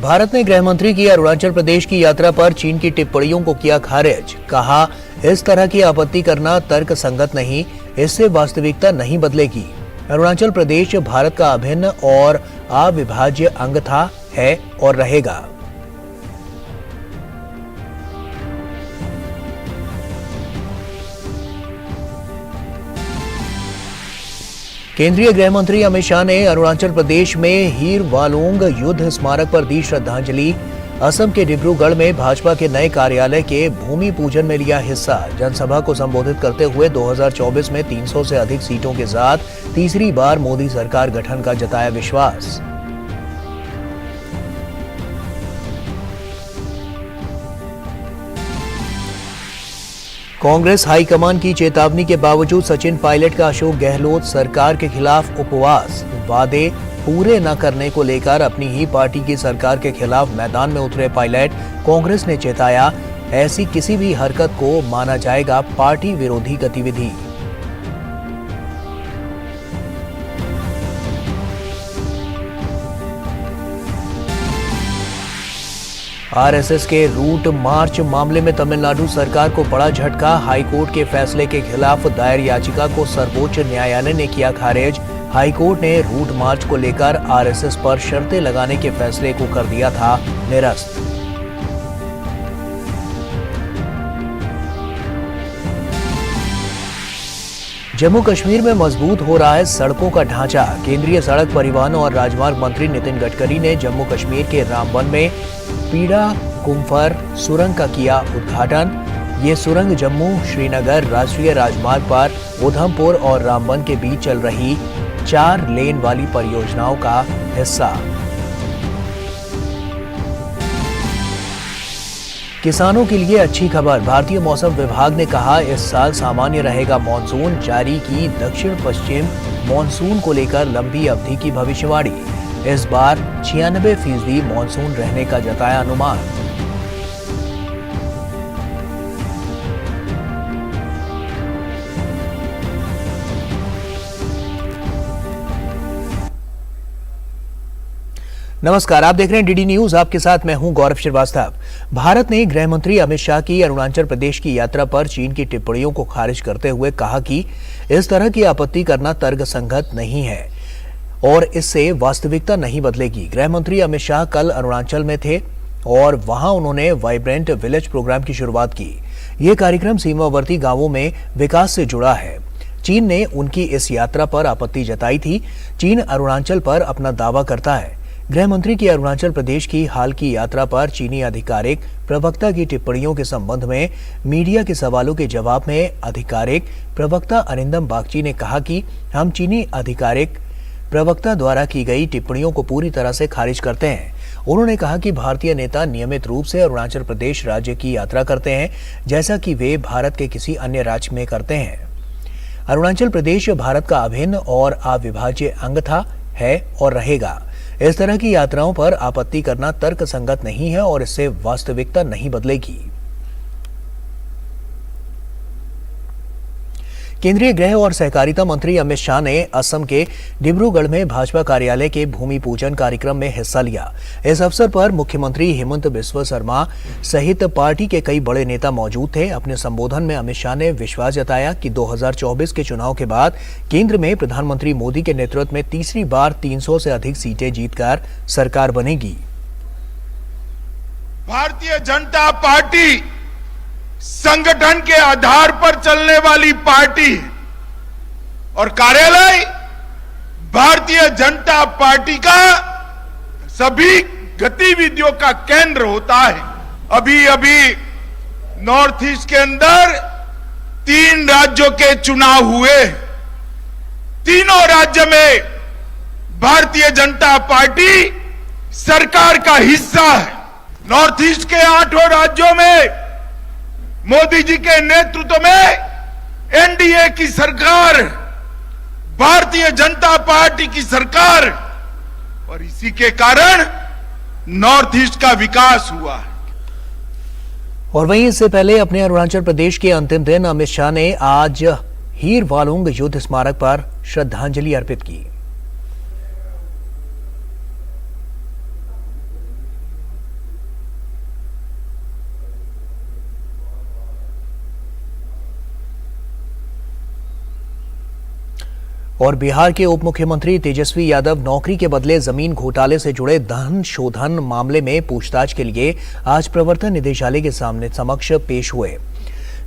भारत ने गृह मंत्री की अरुणाचल प्रदेश की यात्रा पर चीन की टिप्पणियों को किया खारिज। कहा, इस तरह की आपत्ति करना तर्क संगत नहीं, इससे वास्तविकता नहीं बदलेगी। अरुणाचल प्रदेश भारत का अभिन्न और अविभाज्य अंग था, है और रहेगा। केंद्रीय गृह मंत्री अमित शाह ने अरुणाचल प्रदेश में हीर वालोंग युद्ध स्मारक पर दी श्रद्धांजलि। असम के डिब्रूगढ़ में भाजपा के नए कार्यालय के भूमि पूजन में लिया हिस्सा। जनसभा को संबोधित करते हुए 2024 में 300 से अधिक सीटों के साथ तीसरी बार मोदी सरकार गठन का जताया विश्वास। कांग्रेस हाईकमान की चेतावनी के बावजूद सचिन पायलट का अशोक गहलोत सरकार के खिलाफ उपवास। वादे पूरे न करने को लेकर अपनी ही पार्टी की सरकार के खिलाफ मैदान में उतरे पायलट। कांग्रेस ने चेताया, ऐसी किसी भी हरकत को माना जाएगा पार्टी विरोधी गतिविधि। आरएसएस के रूट मार्च मामले में तमिलनाडु सरकार को बड़ा झटका। हाईकोर्ट के फैसले के खिलाफ दायर याचिका को सर्वोच्च न्यायालय ने किया खारिज। हाईकोर्ट ने रूट मार्च को लेकर आरएसएस पर शर्तें लगाने के फैसले को कर दिया था निरस्त। जम्मू कश्मीर में मजबूत हो रहा है सड़कों का ढांचा। केंद्रीय सड़क परिवहन और राजमार्ग मंत्री नितिन गडकरी ने जम्मू कश्मीर के रामबन में पीड़ा कुम्फर सुरंग का किया उद्घाटन। ये सुरंग जम्मू श्रीनगर राष्ट्रीय राजमार्ग पर उधमपुर और रामबन के बीच चल रही 4 लेन वाली परियोजनाओं का हिस्सा। किसानों के लिए अच्छी खबर। भारतीय मौसम विभाग ने कहा, इस साल सामान्य रहेगा मॉनसून। जारी की दक्षिण पश्चिम मॉनसून को लेकर लंबी अवधि की भविष्यवाणी। इस बार 96% मॉनसून रहने का जताया अनुमान। नमस्कार, आप देख रहे हैं डीडी न्यूज। आपके साथ मैं हूं गौरव श्रीवास्तव। भारत ने गृह मंत्री अमित शाह की अरुणाचल प्रदेश की यात्रा पर चीन की टिप्पणियों को खारिज करते हुए कहा कि इस तरह की आपत्ति करना तर्कसंगत नहीं है और इससे वास्तविकता नहीं बदलेगी। गृह मंत्री अमित शाह कल अरुणाचल में थे और वहां उन्होंने वाइब्रेंट विलेज प्रोग्राम की शुरुआत की। यह कार्यक्रम सीमावर्ती गांवों में विकास से जुड़ा है। चीन ने उनकी इस यात्रा पर आपत्ति जताई थी। चीन अरुणाचल पर अपना दावा करता है। गृह मंत्री की अरुणाचल प्रदेश की हाल की यात्रा पर चीनी आधिकारिक प्रवक्ता की टिप्पणियों के संबंध में मीडिया के सवालों के जवाब में आधिकारिक प्रवक्ता अरिंदम बागची ने कहा कि हम चीनी आधिकारिक प्रवक्ता द्वारा की गई टिप्पणियों को पूरी तरह से खारिज करते हैं। उन्होंने कहा कि भारतीय नेता नियमित रूप से अरुणाचल प्रदेश राज्य की यात्रा करते हैं, जैसा कि वे भारत के किसी अन्य राज्य में करते हैं। अरुणाचल प्रदेश भारत का अभिन्न और अविभाज्य अंग था, है और रहेगा। इस तरह की यात्राओं पर आपत्ति करना तर्कसंगत नहीं है और इससे वास्तविकता नहीं बदलेगी। केंद्रीय गृह और सहकारिता मंत्री अमित शाह ने असम के डिब्रूगढ़ में भाजपा कार्यालय के भूमि पूजन कार्यक्रम में हिस्सा लिया। इस अवसर पर मुख्यमंत्री हेमंत बिस्वा शर्मा सहित पार्टी के कई बड़े नेता मौजूद थे। अपने संबोधन में अमित शाह ने विश्वास जताया कि 2024 के चुनाव के बाद केंद्र में प्रधानमंत्री मोदी के नेतृत्व में तीसरी बार 300 से अधिक सीटें जीतकर सरकार बनेगी। भारतीय जनता पार्टी संगठन के आधार पर चलने वाली पार्टी है और कार्यालय भारतीय जनता पार्टी का सभी गतिविधियों का केंद्र होता है। अभी अभी नॉर्थ ईस्ट के अंदर 3 राज्यों के चुनाव हुए। तीनों राज्य में भारतीय जनता पार्टी सरकार का हिस्सा है। नॉर्थ ईस्ट के 8 राज्यों में मोदी जी के नेतृत्व में एनडीए की सरकार, भारतीय जनता पार्टी की सरकार, और इसी के कारण नॉर्थ ईस्ट का विकास हुआ है। और वहीं इससे पहले अपने अरुणाचल प्रदेश के अंतिम दिन अमित शाह ने आज हीर वालोंग युद्ध स्मारक पर श्रद्धांजलि अर्पित की। और बिहार के उप मुख्यमंत्री तेजस्वी यादव नौकरी के बदले जमीन घोटाले से जुड़े धन शोधन मामले में पूछताछ के लिए आज प्रवर्तन निदेशालय के समक्ष पेश हुए।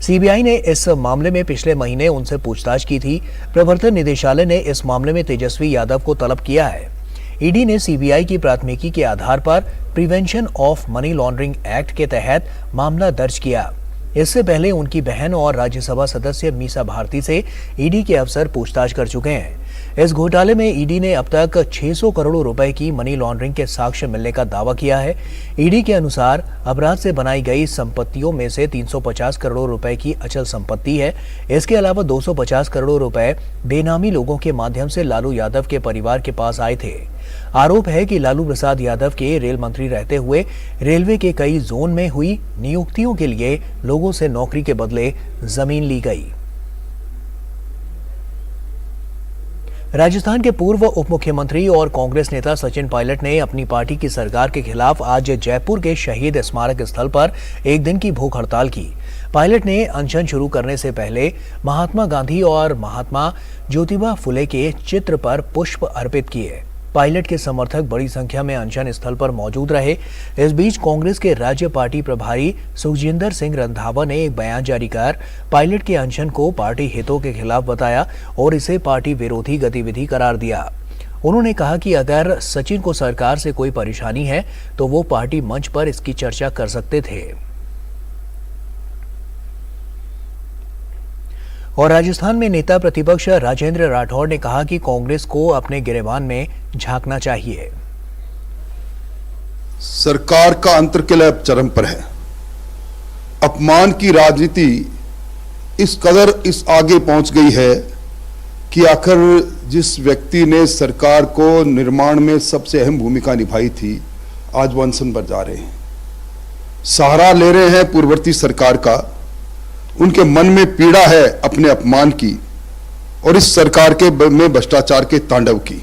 सीबीआई ने इस मामले में पिछले महीने उनसे पूछताछ की थी। प्रवर्तन निदेशालय ने इस मामले में तेजस्वी यादव को तलब किया है। ईडी ने सीबीआई की प्राथमिकी के आधार पर prevention of money laundering act के तहत मामला दर्ज किया। इससे पहले उनकी बहन और राज्यसभा सदस्य मीसा भारती से ईडी के अफसर पूछताछ कर चुके हैं। इस घोटाले में ईडी ने अब तक 600 करोड़ रुपए की मनी लॉन्ड्रिंग के साक्ष्य मिलने का दावा किया है। ईडी के अनुसार अपराध से बनाई गई संपत्तियों में से 350 करोड़ रुपए की अचल संपत्ति है। इसके अलावा 250 करोड़ रुपए बेनामी लोगों के माध्यम से लालू यादव के परिवार के पास आए थे। आरोप है कि लालू प्रसाद यादव के रेल मंत्री रहते हुए रेलवे के कई जोन में हुई नियुक्तियों के लिए लोगों से नौकरी के बदले जमीन ली गई। राजस्थान के पूर्व उप मुख्यमंत्री और कांग्रेस नेता सचिन पायलट ने अपनी पार्टी की सरकार के खिलाफ आज जयपुर के शहीद स्मारक स्थल पर एक दिन की भूख हड़ताल की। पायलट ने अनशन शुरू करने से पहले महात्मा गांधी और महात्मा ज्योतिबा फुले के चित्र पर पुष्प अर्पित किए। पायलट के समर्थक बड़ी संख्या में अनशन स्थल पर मौजूद रहे। इस बीच कांग्रेस के राज्य पार्टी प्रभारी सुखजिंदर सिंह रंधावा ने एक बयान जारी कर पायलट के अनशन को पार्टी हितों के खिलाफ बताया और इसे पार्टी विरोधी गतिविधि करार दिया। उन्होंने कहा कि अगर सचिन को सरकार से कोई परेशानी है तो वो पार्टी मंच पर इसकी चर्चा कर सकते थे। और राजस्थान में नेता प्रतिपक्ष राजेंद्र राठौड़ ने कहा कि कांग्रेस को अपने गिरेबान में झांकना चाहिए। सरकार का अंतर्किला अब चरम पर है। अपमान की राजनीति इस कदर इस आगे पहुंच गई है कि आखिर जिस व्यक्ति ने सरकार को निर्माण में सबसे अहम भूमिका निभाई थी, आज वो अनशन पर जा रहे हैं, सहारा ले रहे हैं पूर्ववर्ती सरकार का। उनके मन में पीड़ा है अपने अपमान की और इस सरकार के में भ्रष्टाचार के तांडव की।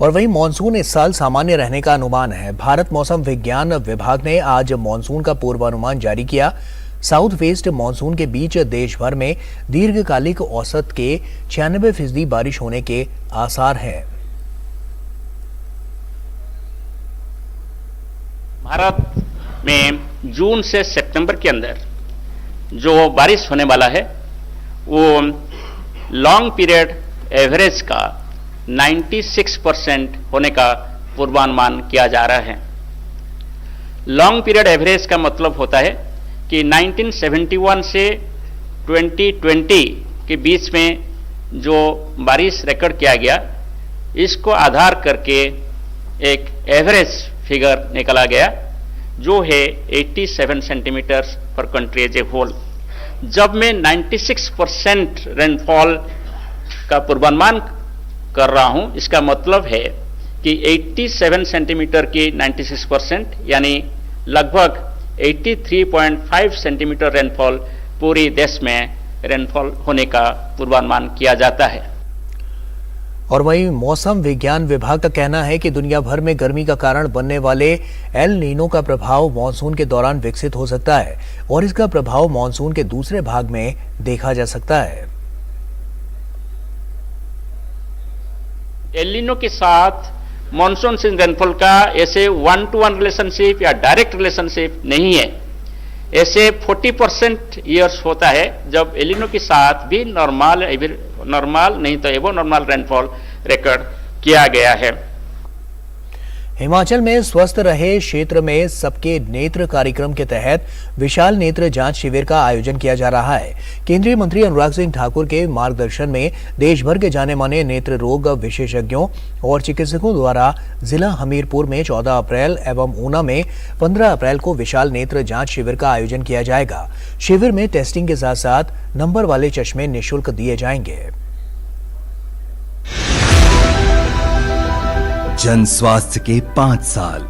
और वहीं मॉनसून इस साल सामान्य रहने का अनुमान है। भारत मौसम विज्ञान विभाग ने आज मॉनसून का पूर्वानुमान जारी किया। साउथ वेस्ट मॉनसून के बीच देश भर में दीर्घकालिक औसत के 96% बारिश होने के आसार हैं। भारत में जून से सितंबर के अंदर जो बारिश होने वाला है वो लॉन्ग पीरियड एवरेज का 96% होने का पूर्वानुमान किया जा रहा है। लॉन्ग पीरियड एवरेज का मतलब होता है कि 1971 से 2020 के बीच में जो बारिश रिकॉर्ड किया गया, इसको आधार करके एक एवरेज फिगर निकाला गया जो है 87 सेंटीमीटर पर कंट्री एज ए होल। जब मैं 96% रेनफॉल का पूर्वानुमान कर रहा हूं, इसका मतलब है कि 87 सेंटीमीटर की 96% यानी लगभग 83.5 सेंटीमीटर रेनफॉल पूरी देश में रेनफॉल होने का पूर्वानुमान किया जाता है। और वहीं मौसम विज्ञान विभाग का कहना है कि दुनिया भर में गर्मी का कारण बनने वाले एल नीनो का प्रभाव मानसून के दौरान विकसित हो सकता है और इसका प्रभाव मानसून के दूसरे भाग में देखा जा सकता है। एल नीनो के साथ मानसून से रेनफॉल का ऐसे 1-to-1 रिलेशनशिप या डायरेक्ट रिलेशनशिप नहीं है। ऐसे 40% ईयर्स होता है जब एल नीनो के साथ भी नॉर्मल नहीं तो एबो नॉर्मल रेनफॉल रिकॉर्ड किया गया है। हिमाचल में स्वस्थ रहे क्षेत्र में सबके नेत्र कार्यक्रम के तहत विशाल नेत्र जांच शिविर का आयोजन किया जा रहा है। केंद्रीय मंत्री अनुराग सिंह ठाकुर के मार्गदर्शन में देश भर के जाने माने नेत्र रोग विशेषज्ञों और चिकित्सकों द्वारा जिला हमीरपुर में 14 अप्रैल एवं ऊना में 15 अप्रैल को विशाल नेत्र जांच शिविर का आयोजन किया जाएगा। शिविर में टेस्टिंग के साथ साथ नंबर वाले चश्मे निःशुल्क दिए जाएंगे। जन स्वास्थ्य के 5 साल,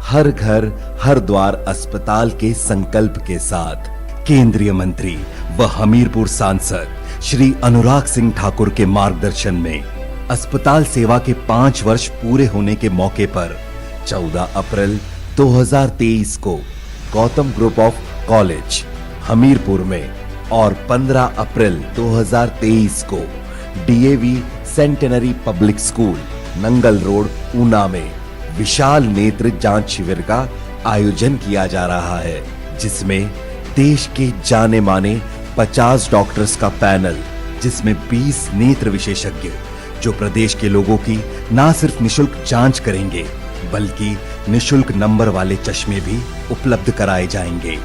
हर घर हर द्वार अस्पताल के संकल्प के साथ केंद्रीय मंत्री व हमीरपुर सांसद श्री अनुराग सिंह ठाकुर के मार्गदर्शन में अस्पताल सेवा के 5 वर्ष पूरे होने के मौके पर 14 अप्रैल 2023 को Gautam group of college Hamirpur में और 15 अप्रैल 2023 को DAV centenary public school, Nangal road, Una में विशाल नेत्र जांच शिविर का आयोजन किया जा रहा है, जिसमें देश के जाने माने 50 डॉक्टर्स का पैनल, जिसमें 20 नेत्र विशेषज्ञ जो प्रदेश के लोगों की ना सिर्फ निशुल्क जांच करेंगे बल्कि निशुल्क नंबर वाले चश्मे भी उपलब्ध कराए जाएंगे।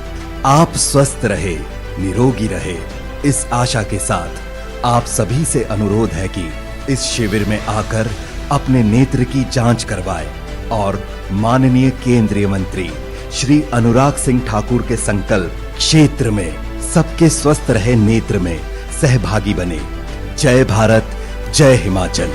आप स्वस्थ रहे, निरोगी रहे, इस आशा के साथ आप सभी से अनुरोध है कि इस शिविर में आकर अपने नेत्र की जांच करवाएं और माननीय केंद्रीय मंत्री श्री अनुराग सिंह ठाकुर के संकल्प क्षेत्र में सबके स्वस्थ रहे नेत्र में सहभागी बने। जय भारत, जय हिमाचल।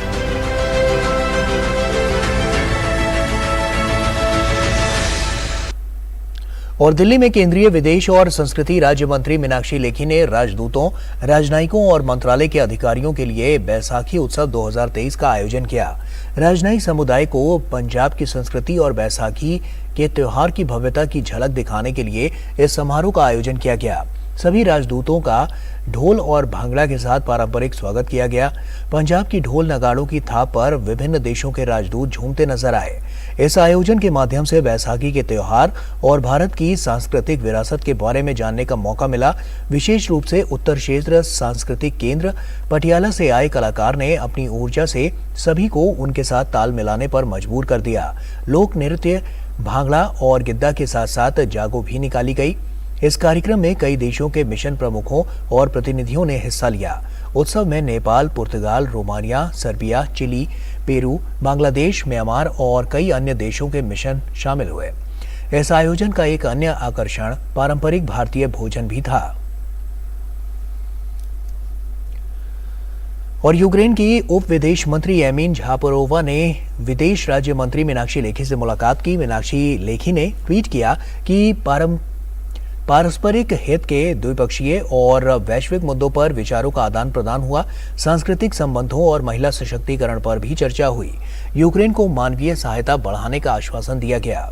और दिल्ली में केंद्रीय विदेश और संस्कृति राज्य मंत्री मीनाक्षी लेखी ने राजदूतों, राजनयिकों और मंत्रालय के अधिकारियों के लिए बैसाखी उत्सव 2023 का आयोजन किया। राजनयिक समुदाय को पंजाब की संस्कृति और बैसाखी के त्योहार की भव्यता की झलक दिखाने के लिए इस समारोह का आयोजन किया गया। सभी राजदूतों का ढोल और भांगड़ा के साथ पारंपरिक स्वागत किया गया। पंजाब की ढोल नगाड़ों की थाप पर विभिन्न देशों के राजदूत झूमते नजर आए। इस आयोजन के माध्यम से बैसाखी के त्योहार और भारत की सांस्कृतिक विरासत के बारे में जानने का मौका मिला। विशेष रूप से उत्तर क्षेत्र सांस्कृतिक केंद्र पटियाला से आए कलाकार ने अपनी ऊर्जा से सभी को उनके साथ ताल मिलाने पर मजबूर कर दिया। लोक नृत्य, भांगड़ा और गिद्दा के साथ साथ जागो भी निकाली गई। इस कार्यक्रम में कई देशों के मिशन प्रमुखों और प्रतिनिधियों ने हिस्सा लिया। उत्सव में नेपाल, पुर्तगाल, Romania, Serbia, Chile, Peru, Bangladesh, Myanmar और कई अन्य देशों के मिशन शामिल हुए। इस आयोजन का एक अन्य आकर्षण पारंपरिक भारतीय भोजन भी था। और यूक्रेन की उप विदेश मंत्री एमिन झापरोवा ने विदेश राज्य मंत्री मीनाक्षी लेखी से मुलाकात की। मीनाक्षी लेखी ने ट्वीट किया कि पारस्परिक हित के द्विपक्षीय और वैश्विक मुद्दों पर विचारों का आदान प्रदान हुआ। सांस्कृतिक संबंधों और महिला सशक्तिकरण पर भी चर्चा हुई। यूक्रेन को मानवीय सहायता बढ़ाने का आश्वासन दिया गया।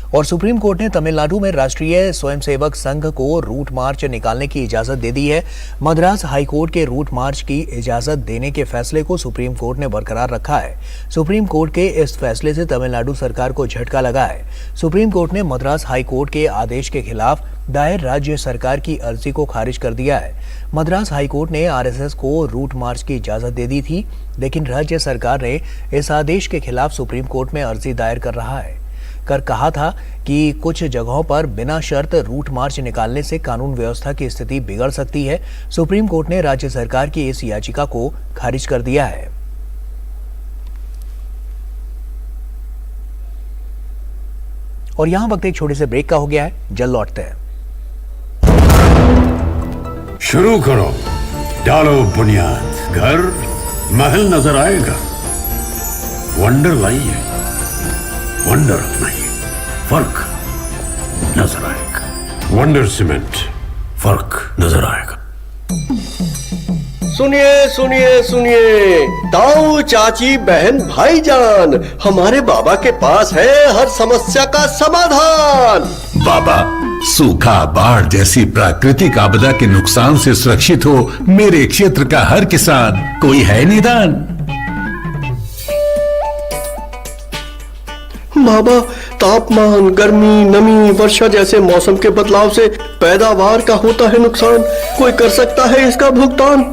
और सुप्रीम कोर्ट ने तमिलनाडु में राष्ट्रीय स्वयंसेवक संघ को रूट मार्च निकालने की इजाजत दे दी है। मद्रास हाईकोर्ट के रूट मार्च की इजाजत देने के फैसले को सुप्रीम कोर्ट ने बरकरार रखा है। सुप्रीम कोर्ट के इस फैसले से तमिलनाडु सरकार को झटका लगा है। सुप्रीम कोर्ट ने मद्रास हाईकोर्ट के आदेश के खिलाफ दायर राज्य सरकार की अर्जी को खारिज कर दिया है। मद्रास हाईकोर्ट ने आरएसएस को रूट मार्च की इजाजत दे दी थी, लेकिन राज्य सरकार ने इस आदेश के खिलाफ सुप्रीम कोर्ट में अर्जी दायर कर कहा था कि कुछ जगहों पर बिना शर्त रूट मार्च निकालने से कानून व्यवस्था की स्थिति बिगड़ सकती है। सुप्रीम कोर्ट ने राज्य सरकार की इस याचिका को खारिज कर दिया है। और यहां वक्त एक छोटे से ब्रेक का हो गया है, जल्द लौटते हैं। शुरू करो, डालो बुनियाद, घर महल नजर आएगा। वंडर लाइए, वंडर अपनाइए, फर्क नजर आएगा। वंडर सीमेंट, फर्क नजर आएगा। सुनिए सुनिए सुनिए, ताऊ, चाची, बहन, भाईजान, हमारे बाबा के पास है हर समस्या का समाधान। बाबा, सूखा, बाढ़ जैसी प्राकृतिक आपदा के नुकसान से सुरक्षित हो मेरे क्षेत्र का हर किसान, कोई है निदान? बाबा, तापमान, गर्मी, नमी, वर्षा जैसे मौसम के बदलाव से पैदावार का होता है नुकसान। कोई कर सकता है इसका भुगतान?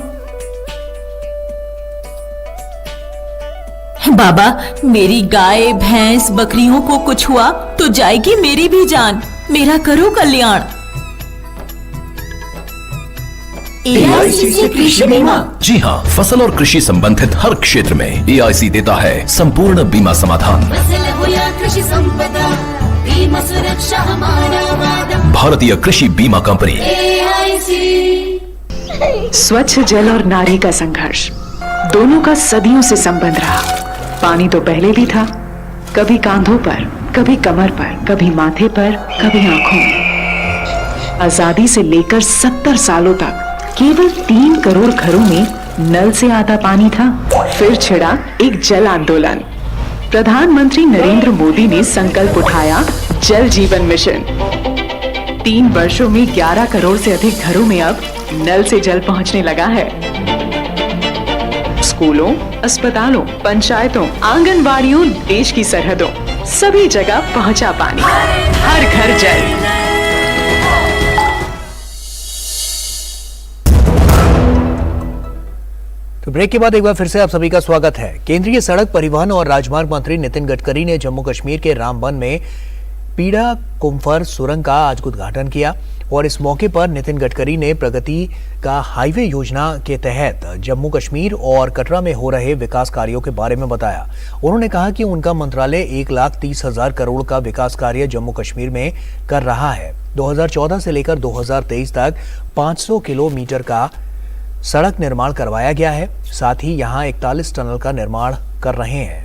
बाबा, मेरी गाय, भैंस, बकरियों को कुछ हुआ तो जाएगी मेरी भी जान। मेरा करो कल्याण। एआईसी से कृषि बीमा। जी हाँ, फसल और कृषि संबंधित हर क्षेत्र में एआईसी देता है संपूर्ण बीमा समाधान। फसल हो या कृषि संपदा, बीमा सुरक्षा हमारा वादा। भारतीय कृषि बीमा कंपनी। एआईसी। स्वच्छ जल और नारी का संघर्ष, दोनों का सदियों से संबंध रहा। पानी तो पहले भी था, कभी कांधों पर, कभी कमर पर, कभी माथे पर, कभी आंखों में। आजादी से लेकर 70 सालों तक केवल 3 करोड़ घरों में नल से आता पानी था। फिर छिड़ा एक जल आंदोलन। प्रधानमंत्री नरेंद्र मोदी ने संकल्प उठाया, जल जीवन मिशन। 3 वर्षों में 11 करोड़ से अधिक घरों में अब नल से जल पहुंचने लगा है। स्कूलों, अस्पतालों, पंचायतों, आंगनबाड़ियों, देश की सरहदों, सभी जगह पहुंचा पानी। हर घर जल। तो ब्रेक के बाद एक बार फिर से आप सभी का स्वागत है। केंद्रीय सड़क परिवहन और राजमार्ग मंत्री नितिन गडकरी ने जम्मू कश्मीर के रामबन में पीड़ा कुम्फर सुरंग का आज उद्घाटन किया और इस मौके पर नितिन गडकरी ने प्रगति का हाईवे योजना के तहत जम्मू कश्मीर और कटरा में हो रहे विकास कार्यों के बारे में बताया। उन्होंने कहा कि उनका मंत्रालय 1,30,000 करोड़ का विकास कार्य जम्मू कश्मीर में कर रहा है। 2014 से लेकर 2023 तक 500 किलोमीटर का सड़क निर्माण करवाया गया है। साथ ही यहां 41 टनल का निर्माण कर रहे हैं।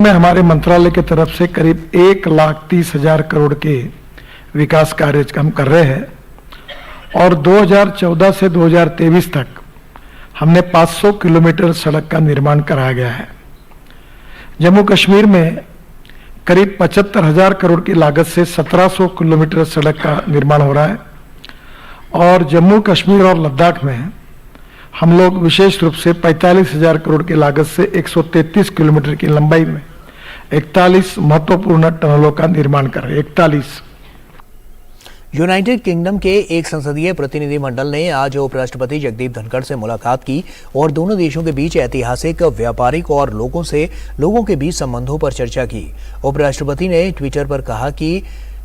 में हमारे मंत्रालय की तरफ से करीब 1,30,000 करोड़ के विकास कार्य हम कर रहे हैं और 2014 से 2023 तक हमने 500 किलोमीटर सड़क का निर्माण कराया गया है। जम्मू कश्मीर में करीब 75,000 करोड़ की लागत से 1700 किलोमीटर सड़क का निर्माण हो रहा है और जम्मू कश्मीर और लद्दाख में हम लोग विशेष रूप से 45,000 करोड़ की लागत से 133 किलोमीटर की लंबाई में 41 महत्वपूर्ण टनलों का निर्माण कर रहे हैं। 41। यूनाइटेड किंगडम के एक संसदीय प्रतिनिधिमंडल ने आज उपराष्ट्रपति जगदीप धनखड़ से मुलाकात की और दोनों देशों के बीच ऐतिहासिक, व्यापारिक और लोगों के बीच संबंधों पर चर्चा की। उपराष्ट्रपति ने ट्विटर पर कहा कि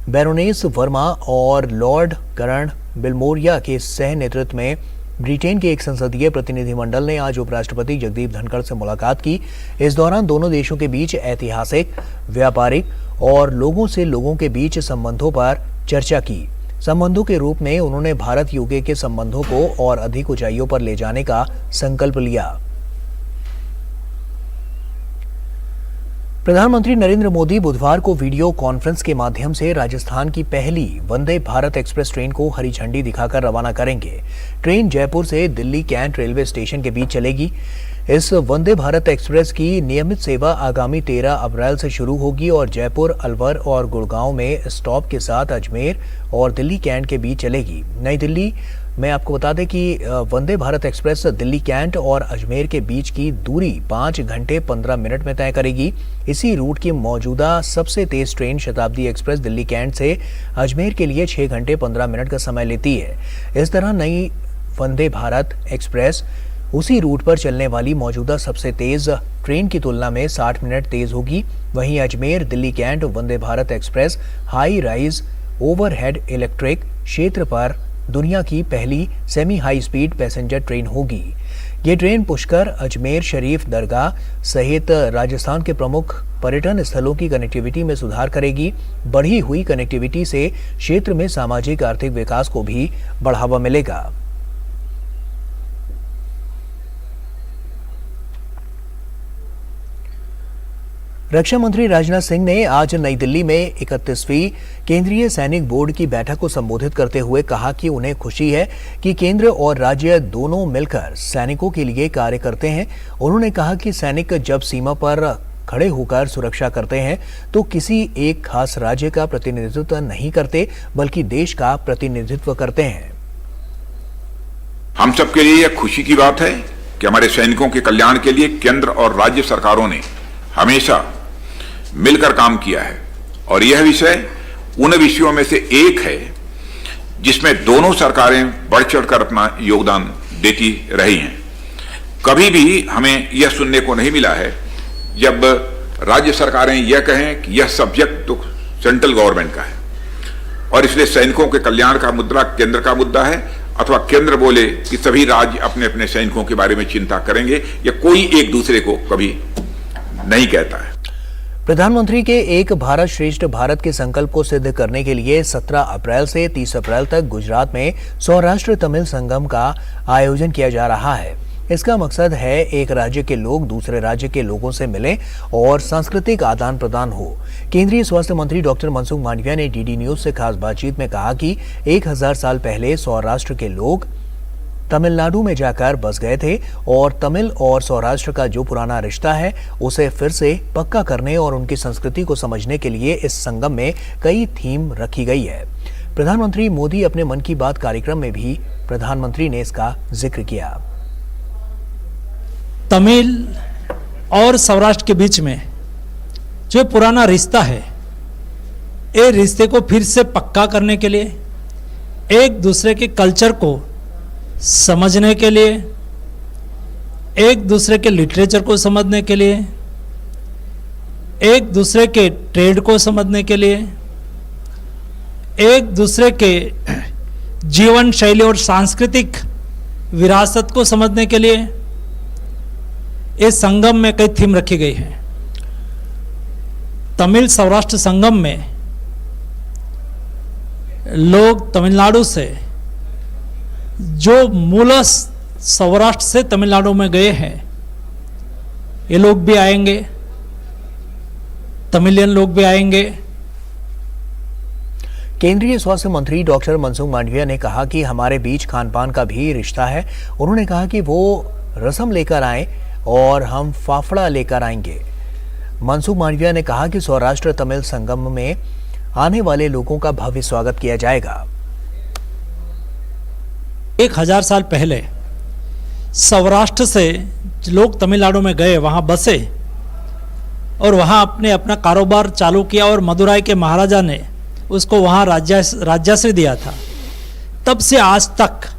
बैरोनेस वर्मा और लॉर्ड करण बिलमोरिया के सह नेतृत्व में ब्रिटेन के एक संसदीय प्रतिनिधिमंडल ने आज उपराष्ट्रपति जगदीप धनखड़ से मुलाकात की। इस दौरान दोनों देशों के बीच ऐतिहासिक, व्यापारिक और लोगों के बीच संबंधों पर चर्चा की। संबंधों के रूप में उन्होंने भारत यूके के संबंधों को और अधिक ऊंचाइयों पर ले जाने का संकल्प लिया। प्रधानमंत्री नरेंद्र मोदी बुधवार को वीडियो कॉन्फ्रेंस के माध्यम से राजस्थान की पहली वंदे भारत एक्सप्रेस ट्रेन को हरी झंडी दिखाकर रवाना करेंगे। ट्रेन जयपुर से दिल्ली कैंट रेलवे स्टेशन के बीच चलेगी। इस वंदे भारत एक्सप्रेस की नियमित सेवा आगामी 13 अप्रैल से शुरू होगी और जयपुर, अलवर और गुड़गांव में स्टॉप के साथ अजमेर और दिल्ली कैंट के बीच चलेगी। नई दिल्ली में आपको बता दें कि वंदे भारत एक्सप्रेस दिल्ली कैंट और अजमेर के बीच की दूरी 5 घंटे 15 मिनट में तय करेगी। इसी रूट की मौजूदा सबसे तेज ट्रेन शताब्दी एक्सप्रेस दिल्ली कैंट से अजमेर के लिए 6 घंटे 15 मिनट का समय लेती है। इस तरह नई वंदे भारत एक्सप्रेस उसी रूट पर चलने वाली मौजूदा सबसे तेज ट्रेन की तुलना में 60 मिनट तेज होगी। वहीं Ajmer Delhi cantt Vande Bharat express high rise overhead electric क्षेत्र पर दुनिया की पहली semi high speed passenger train होगी। ये ट्रेन पुष्कर, अजमेर शरीफ दरगाह सहित राजस्थान के प्रमुख पर्यटन स्थलों की कनेक्टिविटी में सुधार करेगी। बढ़ी हुई कनेक्टिविटी से क्षेत्र में सामाजिक आर्थिक विकास को भी बढ़ावा मिलेगा। रक्षा मंत्री राजनाथ सिंह ने आज नई दिल्ली में 31वीं केंद्रीय सैनिक बोर्ड की बैठक को संबोधित करते हुए कहा कि उन्हें खुशी है कि केंद्र और राज्य दोनों मिलकर सैनिकों के लिए कार्य करते हैं। उन्होंने कहा कि सैनिक जब सीमा पर खड़े होकर सुरक्षा करते हैं तो किसी एक खास राज्य का प्रतिनिधित्व नहीं करते बल्कि देश का प्रतिनिधित्व करते हैं। हम सबके लिए यह खुशी की बात है कि हमारे सैनिकों के कल्याण के लिए केंद्र और राज्य सरकारों ने हमेशा मिलकर काम किया है और यह विषय उन विषयों में से एक है जिसमें दोनों सरकारें बढ़ चढ़कर अपना योगदान देती रही हैं। कभी भी हमें यह सुनने को नहीं मिला है जब राज्य सरकारें यह कहें कि यह सब्जेक्ट तो सेंट्रल गवर्नमेंट का है और इसलिए सैनिकों के कल्याण का मुद्दा केंद्र का मुद्दा है, अथवा केंद्र बोले कि सभी राज्य अपने अपने सैनिकों के बारे में चिंता करेंगे। या कोई एक दूसरे को कभी नहीं कहता है। प्रधानमंत्री के एक भारत श्रेष्ठ भारत के संकल्प को सिद्ध करने के लिए 17 अप्रैल से 30 अप्रैल तक गुजरात में सौराष्ट्र तमिल संगम का आयोजन किया जा रहा है। इसका मकसद है एक राज्य के लोग दूसरे राज्य के लोगों से मिलें और सांस्कृतिक आदान प्रदान हो। केंद्रीय स्वास्थ्य मंत्री डॉक्टर मनसुख मांडविया ने डीडी न्यूज से खास बातचीत में कहा कि 1000 साल पहले सौराष्ट्र के लोग तमिलनाडु में जाकर बस गए थे और तमिल और सौराष्ट्र का जो पुराना रिश्ता है उसे फिर से पक्का करने और उनकी संस्कृति को समझने के लिए इस संगम में कई थीम रखी गई है। प्रधानमंत्री मोदी अपने मन की बात कार्यक्रम में भी प्रधानमंत्री ने इसका जिक्र किया। तमिल और सौराष्ट्र के बीच में जो पुराना रिश्ता है, ये रिश्ते को फिर से पक्का करने के लिए, एक दूसरे के कल्चर को समझने के लिए, एक दूसरे के लिटरेचर को समझने के लिए, एक दूसरे के ट्रेड को समझने के लिए, एक दूसरे के जीवन शैली और सांस्कृतिक विरासत को समझने के लिए इस संगम में कई थीम रखी गई है। तमिल सौराष्ट्र संगम में लोग तमिलनाडु से जो मूल सौराष्ट्र से तमिलनाडु में गए हैं, ये लोग भी आएंगे, तमिलियन लोग भी आएंगे। केंद्रीय स्वास्थ्य मंत्री डॉक्टर मनसुख मांडविया ने कहा कि हमारे बीच खान पान का भी रिश्ता है। उन्होंने कहा कि वो रसम लेकर आए और हम फाफड़ा लेकर आएंगे। मनसुख मांडविया ने कहा कि सौराष्ट्र तमिल संगम में आने वाले लोगों का भव्य स्वागत किया जाएगा। 1000 साल पहले सौराष्ट्र से लोग तमिलनाडु में गए, वहां बसे और वहां अपना कारोबार चालू किया और मदुराई के महाराजा ने उसको वहां राज्याश्रय दिया था। तब से आज तक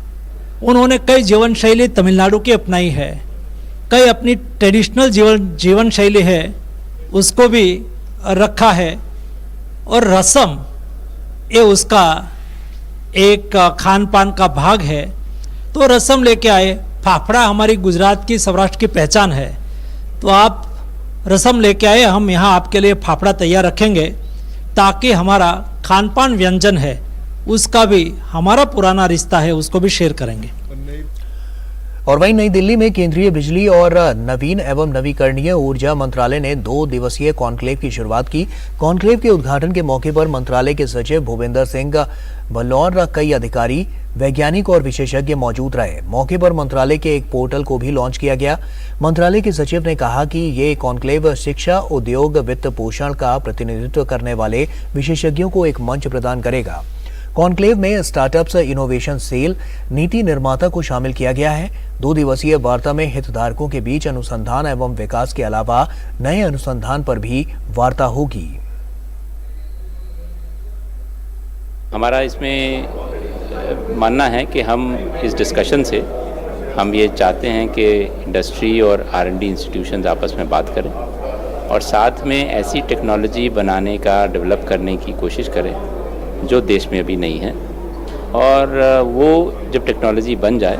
उन्होंने कई जीवन शैली तमिलनाडु की अपनाई है, कई अपनी ट्रेडिशनल जीवन शैली है उसको भी रखा है, और रसम ये उसका एक खान पान का भाग है। तो रसम लेके आए। फाफड़ा हमारी गुजरात की सौराष्ट्र की पहचान है, तो आप रसम लेके आए, हम यहाँ आपके लिए फाफड़ा तैयार रखेंगे ताकि हमारा खान पान व्यंजन है उसका भी हमारा पुराना रिश्ता है उसको भी शेयर करेंगे। और वहीं नई दिल्ली में केंद्रीय बिजली और नवीन एवं नवीकरणीय ऊर्जा मंत्रालय ने 2 दिवसीय कॉन्क्लेव की शुरुआत की। कॉन्क्लेव के उद्घाटन के मौके पर मंत्रालय के सचिव भूपेंद्र सिंह भल्लौर, कई अधिकारी, वैज्ञानिक और विशेषज्ञ मौजूद रहे। मौके पर मंत्रालय के एक पोर्टल को भी लॉन्च किया गया। मंत्रालय के सचिव ने कहा कि ये कॉन्क्लेव शिक्षा, उद्योग, वित्त पोषण का प्रतिनिधित्व करने वाले विशेषज्ञों को एक मंच प्रदान करेगा। कॉन्क्लेव में स्टार्टअप्स, इनोवेशन सेल, नीति निर्माता को शामिल किया गया है। 2 दिवसीय वार्ता में हितधारकों के बीच अनुसंधान एवं विकास के अलावा नए अनुसंधान पर भी वार्ता होगी। हमारा इसमें मानना है कि हम इस डिस्कशन से हम ये चाहते हैं कि इंडस्ट्री और R&D इंस्टीट्यूशंस आपस में बात करें और साथ में ऐसी टेक्नोलॉजी बनाने का, डेवलप करने की कोशिश करें जो देश में अभी नहीं है। और वो जब टेक्नोलॉजी बन जाए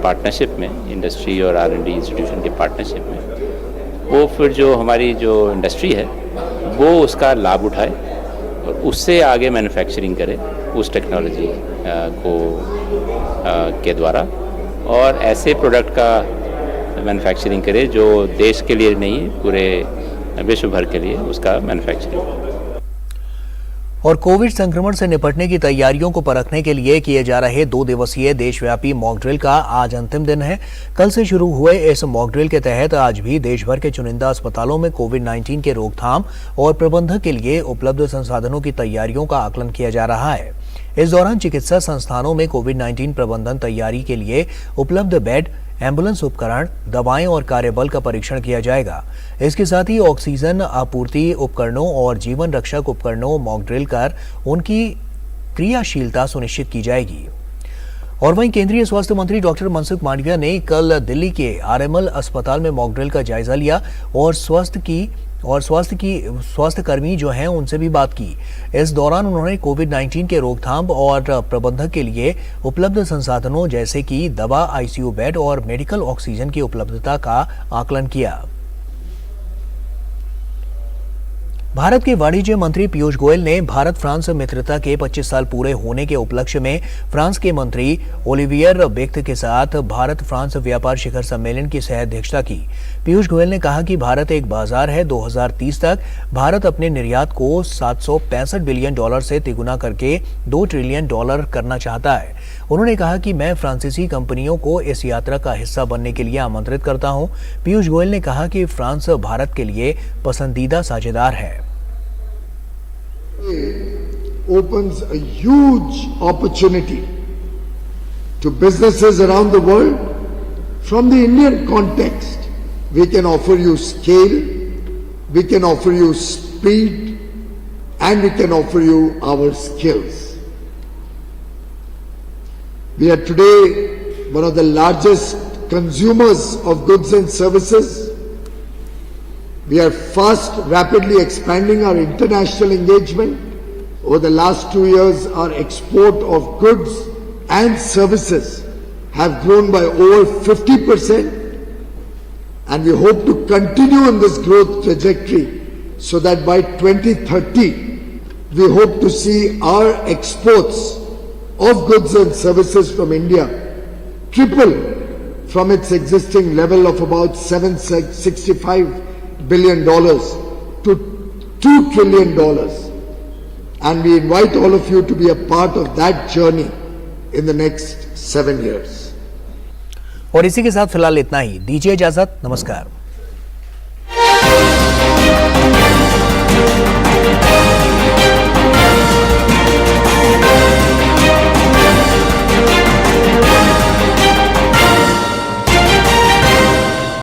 पार्टनरशिप में, इंडस्ट्री और R&D इंस्टीट्यूशन के पार्टनरशिप में, वो फिर जो हमारी जो इंडस्ट्री है वो उसका लाभ उठाए और उससे आगे मैन्युफैक्चरिंग करे उस टेक्नोलॉजी के द्वारा, और ऐसे प्रोडक्ट का मैन्युफैक्चरिंग करे जो देश के लिए नहीं, पूरे विश्व भर के लिए उसका मैन्युफैक्चरिंग। और कोविड संक्रमण से निपटने की तैयारियों को परखने के लिए किए जा रहे 2 दिवसीय देशव्यापी मॉक ड्रिल का आज अंतिम दिन है। कल से शुरू हुए इस मॉक ड्रिल के तहत आज भी देश भर के चुनिंदा अस्पतालों में कोविड-19 के रोकथाम और प्रबंधन के लिए उपलब्ध संसाधनों की तैयारियों का आकलन किया जा रहा है। इस दौरान चिकित्सा संस्थानों में कोविड-19 प्रबंधन तैयारी के लिए उपलब्ध बेड, एम्बुलेंस उपकरण, दवाएं और कार्यबल का परीक्षण किया जाएगा। इसके साथ ही ऑक्सीजन आपूर्ति उपकरणों और जीवन रक्षक उपकरणों मॉक ड्रिल कर उनकी क्रियाशीलता सुनिश्चित की जाएगी। और वहीं केंद्रीय स्वास्थ्य मंत्री डॉक्टर मनसुख मांडविया ने कल दिल्ली के आरएमएल अस्पताल में मॉक ड्रिल का जायजा लिया और स्वास्थ्य कर्मी जो हैं उनसे भी बात की। इस दौरान उन्होंने कोविड-19 के रोकथाम और प्रबंधन के लिए उपलब्ध संसाधनों जैसे कि दवा, आईसीयू बेड और मेडिकल ऑक्सीजन की उपलब्धता का आकलन किया। भारत के वाणिज्य मंत्री पीयूष गोयल ने भारत फ्रांस मित्रता के 25 साल पूरे होने के उपलक्ष्य में फ्रांस के मंत्री ओलिवियर बेख्त के साथ भारत फ्रांस व्यापार शिखर सम्मेलन की सह अध्यक्षता की। पीयूष गोयल ने कहा कि भारत एक बाजार है। 2030 तक भारत अपने निर्यात को $765 बिलियन से तिगुना करके $2 ट्रिलियन करना चाहता है। उन्होंने कहा कि मैं फ्रांसीसी कंपनियों को इस यात्रा का हिस्सा बनने के लिए आमंत्रित करता हूं। पीयूष गोयल ने कहा कि फ्रांस भारत के लिए पसंदीदा साझेदार है। Opens a huge opportunity to businesses around the world. From the Indian context, we can offer you scale, we can offer you speed, and we can offer you our skills. We are today one of the largest consumers of goods and services. We are rapidly expanding our international engagement. Over the last 2 years, our export of goods and services have grown by over 50%, and we hope to continue on this growth trajectory so that by 2030, we hope to see our exports of goods and services from India triple from its existing level of about $765 billion to $2 trillion. And we invite all of you to be a part of that journey in the next 7 years. और इसी के साथ फिलहाल इतना ही। दीजिए इजाजत। नमस्कार।